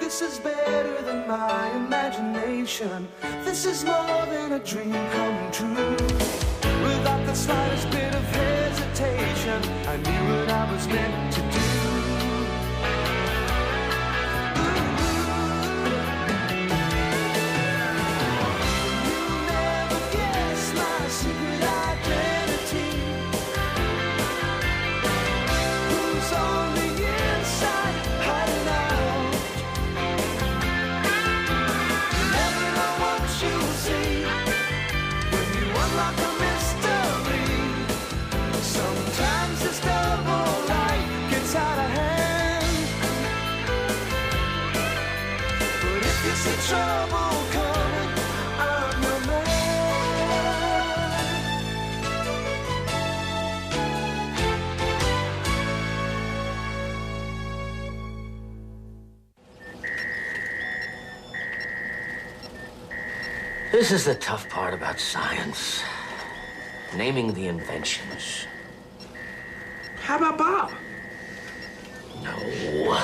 This is better than my imagination. This is more than a dream come true. Without the slightest bit of hesitation, I knew what I was meant to do. You'll never guess my secret identity. Who's on the inside hiding out? You never know what you'll see when you unlock a mystery. Sometimes this double life gets out of hand. But if you see trouble coming, I'm your man. This is the tough part about science. Naming the inventions. How about Bob? No.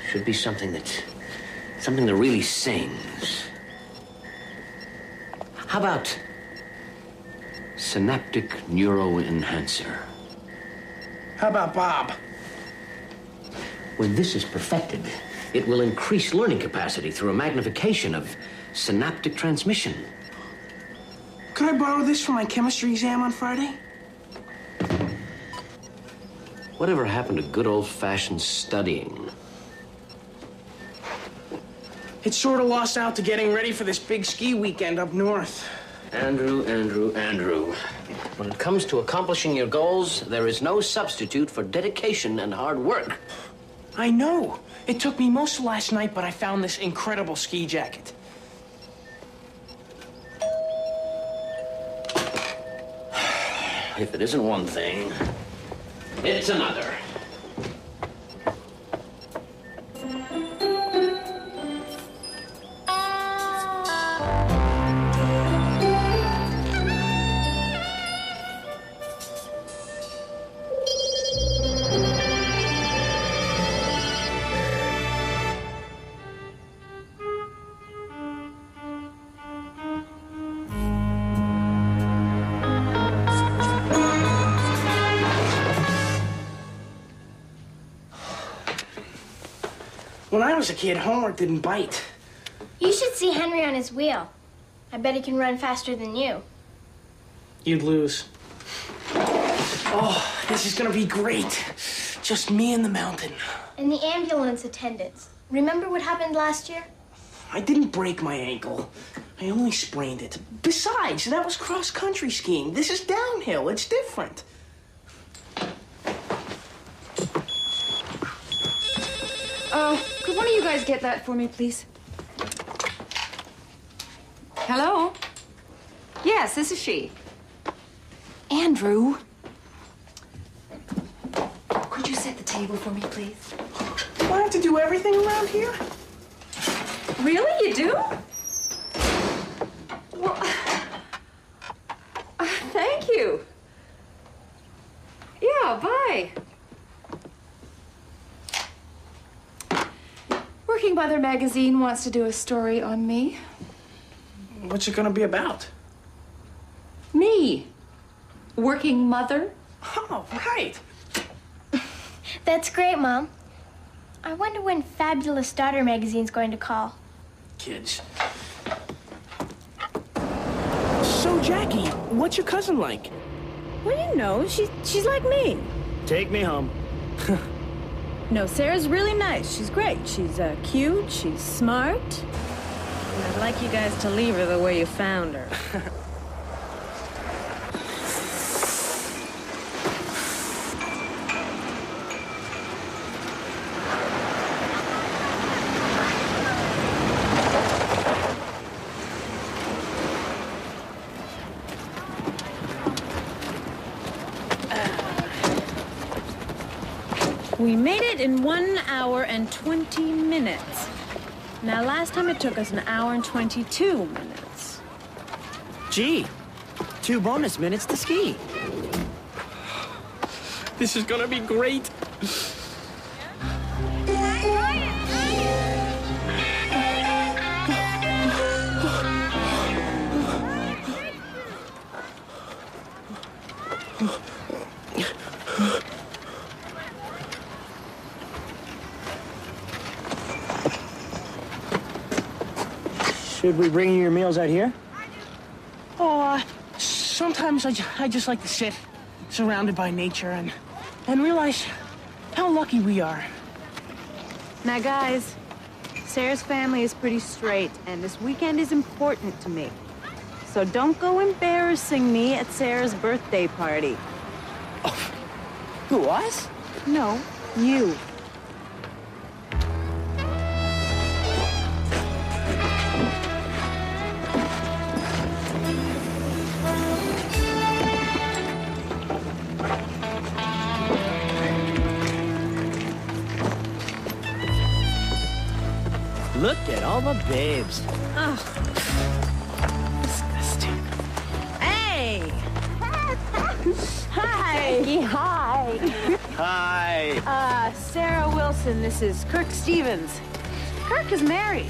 Should be something that really sings. How about synaptic neuroenhancer? How about Bob? When this is perfected, it will increase learning capacity through a magnification of synaptic transmission. Could I borrow this for my chemistry exam on Friday? Whatever happened to good old-fashioned studying? It's sort of lost out to getting ready for this big ski weekend up north. Andrew. When it comes to accomplishing your goals, there is no substitute for dedication and hard work. I know. It took me most of last night, but I found this incredible ski jacket. If it isn't one thing, it's another. When I was a kid, homework didn't bite. You should see Henry on his wheel. I bet he can run faster than you. You'd lose. Oh, this is gonna be great. Just me and the mountain. And the ambulance attendants. Remember what happened last year? I didn't break my ankle. I only sprained it. Besides, that was cross-country skiing. This is downhill. It's different. Could one of you guys get that for me, please? Hello? Yes, this is she. Andrew. Could you set the table for me, please? Do I have to do everything around here? Really? You do? Well, thank you. Yeah, bye. Working Mother magazine wants to do a story on me. What's it gonna be about? Me. Working mother. Oh, right. That's great, Mom. I wonder when Fabulous Daughter magazine's going to call. Kids. So, Jackie, what's your cousin like? What do you know? She's like me. Take me home. No, Sarah's really nice. She's great. She's cute. She's smart. And I'd like you guys to leave her the way you found her. We made it in 1 hour and 20 minutes. Now, last time it took us 1 hour and 22 minutes. Gee, 2 bonus minutes to ski. This is gonna be great. Should we bring you your meals out here? Oh, sometimes I just like to sit surrounded by nature and realize how lucky we are. Now, guys, Sarah's family is pretty straight, and this weekend is important to me. So don't go embarrassing me at Sarah's birthday party. Who, us? No, you. Look at all the babes. Disgusting. Hey! Hi! Hi! Hi. Sarah Wilson, this is Kirk Stevens. Kirk is married.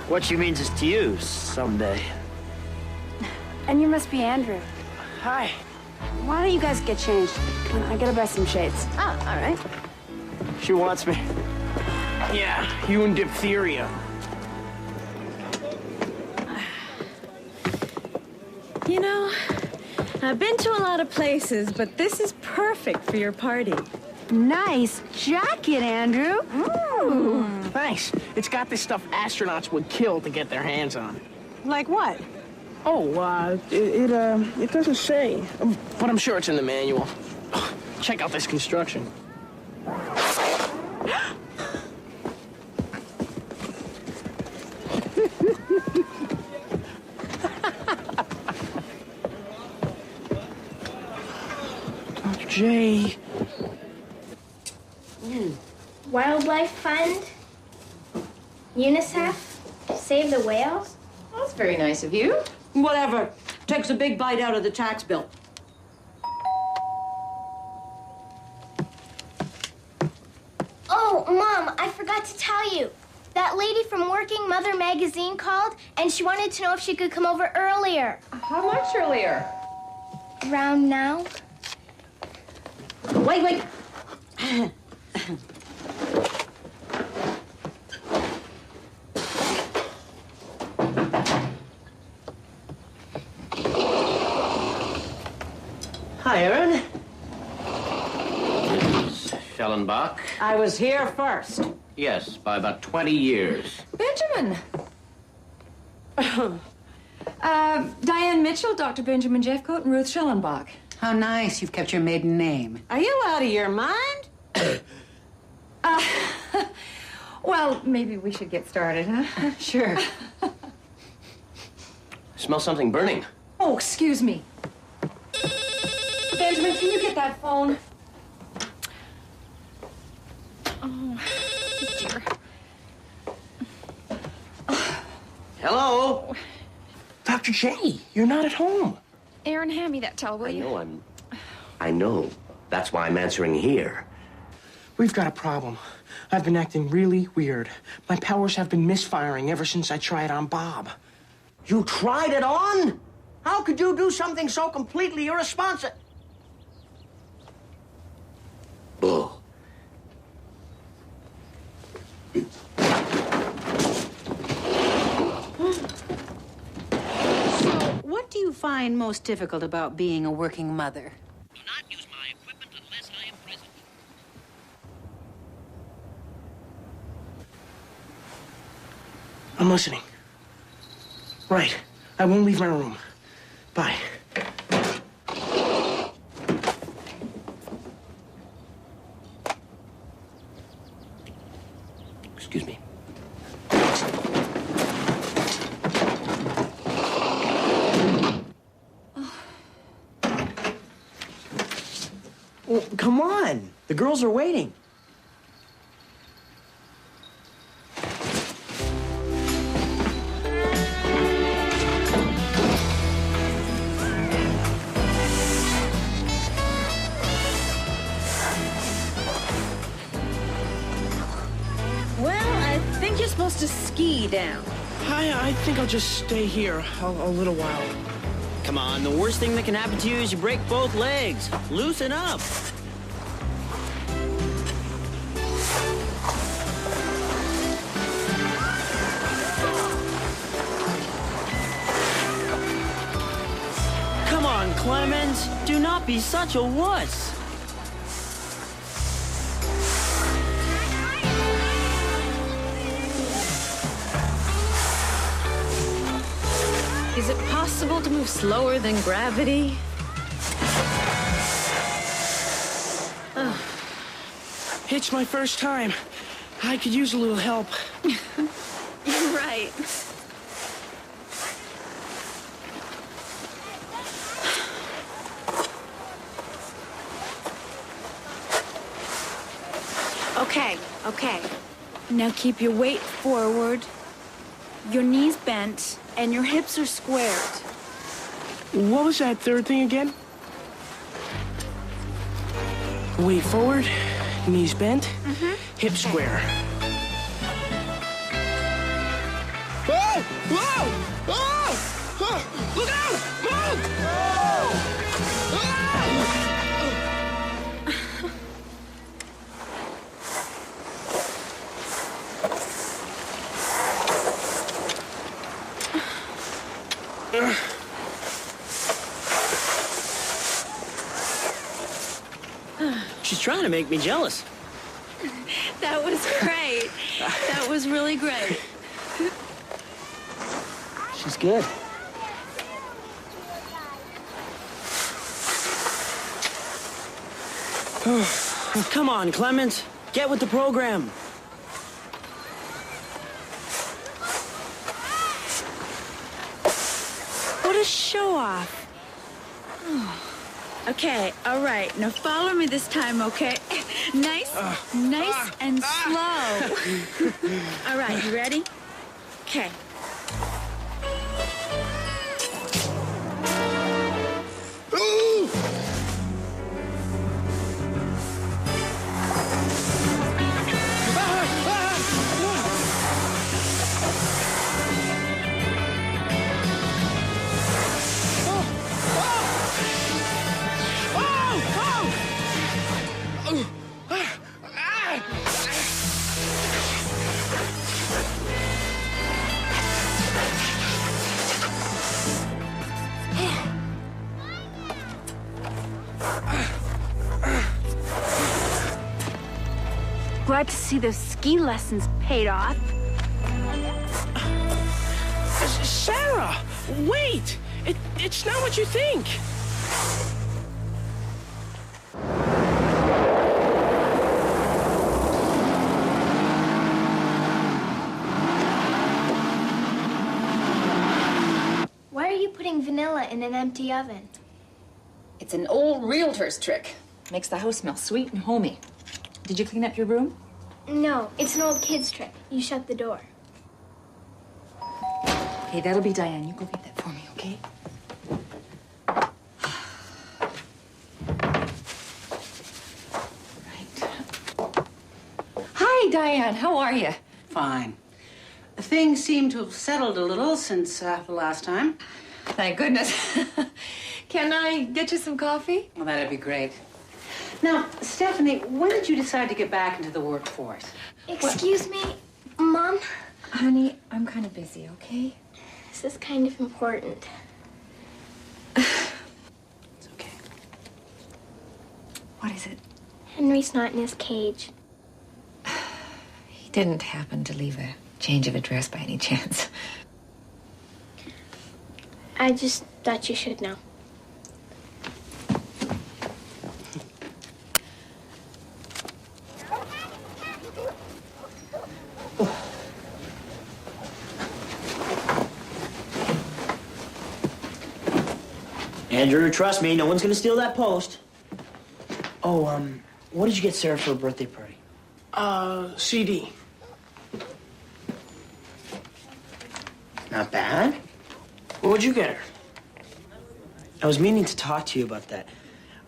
What she means is to you someday. And you must be Andrew. Hi. Why don't you guys get changed? I gotta buy some shades. Oh, all right. She wants me. Yeah, you and diphtheria. You know, I've been to a lot of places, but this is perfect for your party. Nice jacket, Andrew. Thanks. It's got this stuff astronauts would kill to get their hands on. Like what? Oh, it doesn't say. But I'm sure it's in the manual. Check out this construction. Dr. J. Wildlife Fund? UNICEF? Save the whales? That's very nice of you. Whatever. Takes a big bite out of the tax bill. Oh, Mom, I forgot to tell you. That lady from Working Mother magazine called, and she wanted to know if she could come over earlier. How much earlier? Around now? Wait. Hi, Aaron. Mrs. Schellenbach? I was here first. Yes, by about 20 years. Benjamin. Diane Mitchell, Dr. Benjamin Jeffcoat, and Ruth Schellenbach. How nice you've kept your maiden name. Are you out of your mind? Well, maybe we should get started, huh? Sure. Smell something burning. Oh, excuse me. Benjamin, can you get that phone? Oh, dear. Hello? Dr. J, you're not at home. Aaron, hand me that towel, will you? I know. That's why I'm answering here. We've got a problem. I've been acting really weird. My powers have been misfiring ever since I tried on Bob. You tried it on? How could you do something so completely irresponsible? Bull. What do you find most difficult about being a working mother? Do not use my equipment unless I am present. I'm listening. Right. I won't leave my room. Bye. Excuse me. Well, come on. The girls are waiting. Well, I think you're supposed to ski down. I think I'll just stay here a little while. Come on, the worst thing that can happen to you is you break both legs. Loosen up. Clemens, do not be such a wuss. Is it possible to move slower than gravity? It's my first time. I could use a little help. You're right. Okay. Now keep your weight forward, your knees bent, and your hips are squared. What was that third thing again? Weight forward, knees bent, hip square. Whoa! Whoa! Oh! Oh! Look out! Move! Oh! She's trying to make me jealous. That was great. That was really great. She's good. Come on, Clemens. Get with the program. What a show off. Okay, all right. Now follow me this time, okay? Nice and slow. All right, you ready? Okay. Glad to see those ski lessons paid off. Sarah, wait! It's not what you think. Why are you putting vanilla in an empty oven? It's an old realtor's trick. Makes the house smell sweet and homey. Did you clean up your room? No, it's an old kid's trick. You shut the door. Hey, that'll be Diane. You go get that for me, okay? Right. Hi, Diane. How are you? Fine. Things seem to have settled a little since the last time. Thank goodness. Can I get you some coffee? Well, that'd be great. Now, Stephanie, when did you decide to get back into the workforce? Excuse me, Mom? Honey, I'm kind of busy, okay? This is kind of important. It's okay. What is it? Henry's not in his cage. He didn't happen to leave a change of address by any chance. I just thought you should know. Andrew, trust me, no one's gonna steal that post. Oh, what did you get Sarah for a birthday party? CD. Not bad. What'd you get her? I was meaning to talk to you about that.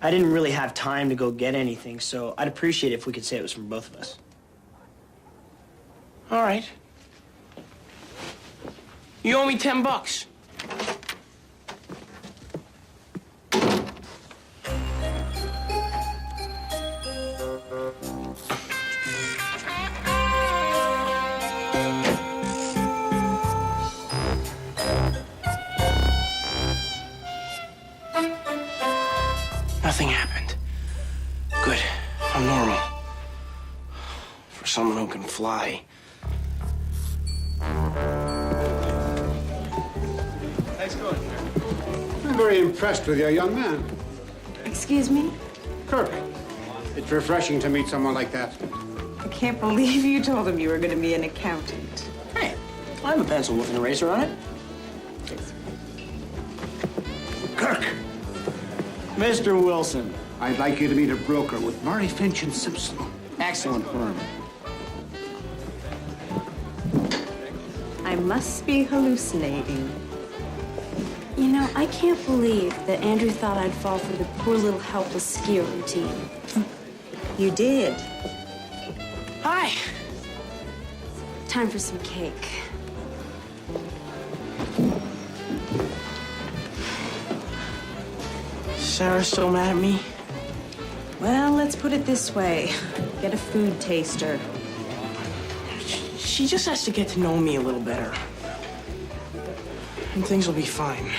I didn't really have time to go get anything, so I'd appreciate it if we could say it was from both of us. All right. You owe me $10. fly. I'm very impressed with your young man. Excuse me? Kirk, it's refreshing to meet someone like that. I can't believe you told him you were going to be an accountant. Hey, I have a pencil with an eraser on it. Kirk! Mr. Wilson. I'd like you to meet a broker with Murray, Finch & Simpson. Excellent firm. I must be hallucinating. You know, I can't believe that Andrew thought I'd fall for the poor little helpless skier routine. You did. Hi. Time for some cake. Sarah's still mad at me? Well, let's put it this way. Get a food taster. She just has to get to know me a little better. And things will be fine.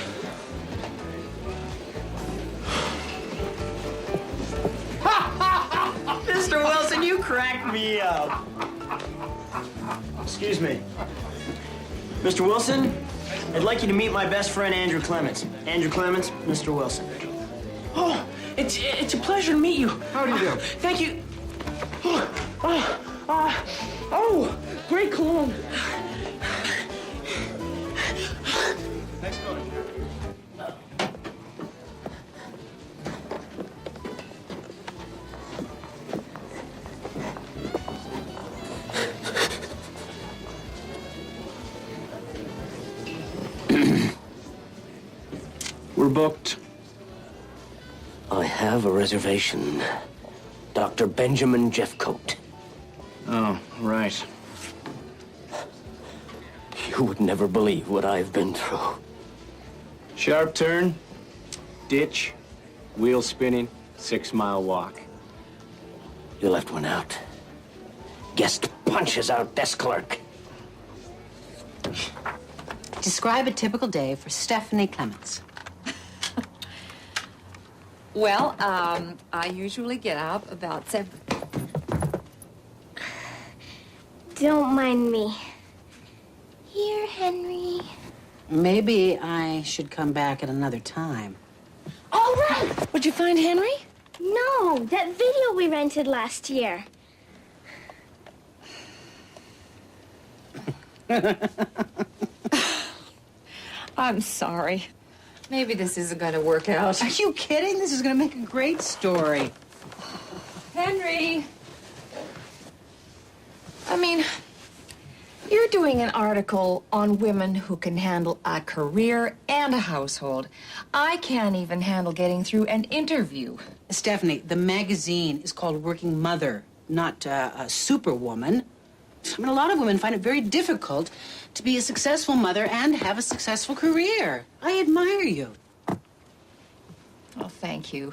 Mr. Wilson, you cracked me up. Excuse me. Mr. Wilson, I'd like you to meet my best friend, Andrew Clements. Andrew Clements, Mr. Wilson. Oh, it's a pleasure to meet you. How do you do? Thank you. Oh, great cologne. We're booked. I have a reservation. Dr. Benjamin Jeffcoat. Oh, right. You would never believe what I've been through. Sharp turn, ditch, wheel spinning, 6-mile walk. You left one out. Guest punches out desk clerk. Describe a typical day for Stephanie Clements. Well, I usually get up about 7. Don't mind me. Here, Henry. Maybe I should come back at another time. All right. What'd you find, Henry? No, that video we rented last year. I'm sorry. Maybe this isn't going to work out. Are you kidding? This is going to make a great story. Henry! I mean, you're doing an article on women who can handle a career and a household. I can't even handle getting through an interview. Stephanie, the magazine is called Working Mother, not a Superwoman. I mean, a lot of women find it very difficult to be a successful mother and have a successful career. I admire you. Oh, thank you.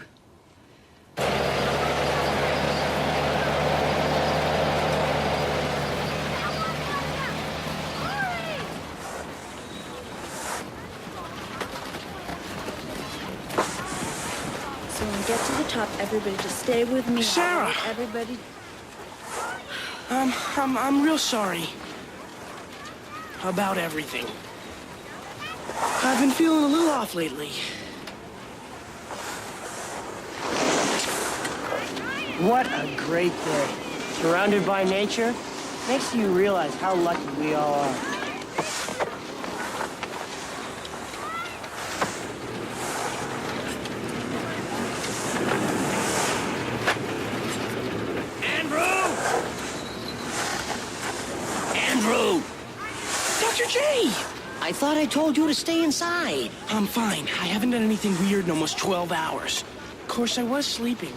So when we get to the top, everybody just stay with me. Sarah! All right? Everybody. I'm real sorry. About everything. I've been feeling a little off lately. What a great day. Surrounded by nature makes you realize how lucky we all are. Andrew! Dr. J! I thought I told you to stay inside. I'm fine. I haven't done anything weird in almost 12 hours. Of course, I was sleeping.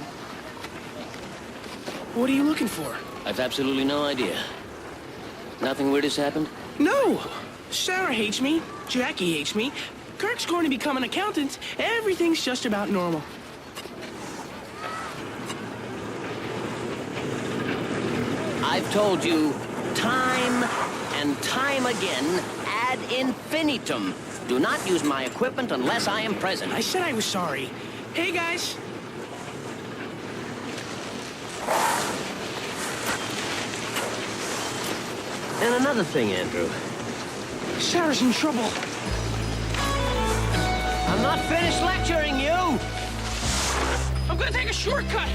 What are you looking for? I've absolutely no idea. Nothing weird has happened? No! Sarah hates me. Jackie hates me. Kirk's going to become an accountant. Everything's just about normal. I've told you time and time again, ad infinitum. Do not use my equipment unless I am present. I said I was sorry. Hey, guys. And another thing, Andrew. Sarah's in trouble. I'm not finished lecturing you. I'm gonna take a shortcut.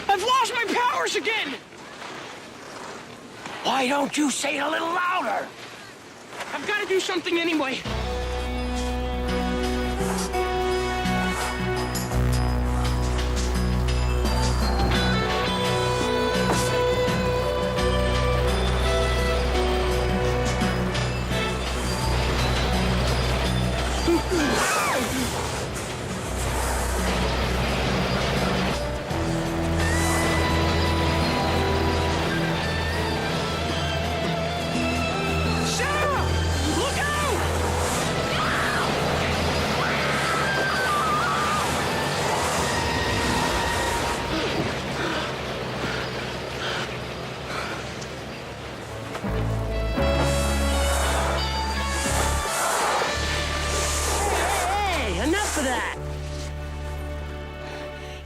I've lost my powers again. Why don't you say it a little louder? I've got to do something anyway.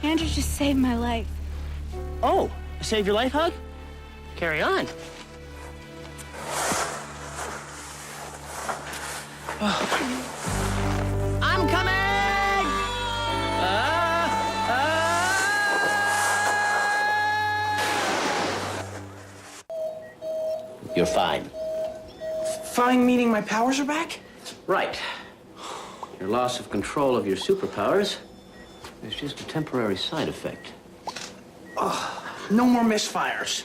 Andrew just saved my life. Oh, save your life, Hug? Carry on. I'm coming! You're fine. Fine, meaning my powers are back? Right. Your loss of control of your superpowers is just a temporary side effect. No more misfires.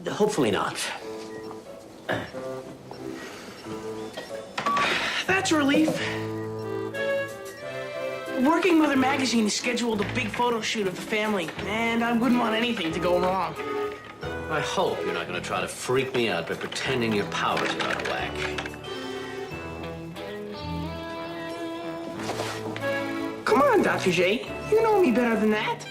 Hopefully not. That's a relief. Working Mother magazine has scheduled a big photo shoot of the family, and I wouldn't want anything to go wrong. I hope you're not going to try to freak me out by pretending your powers are out of whack. Come on, Dr. J. You know me better than that.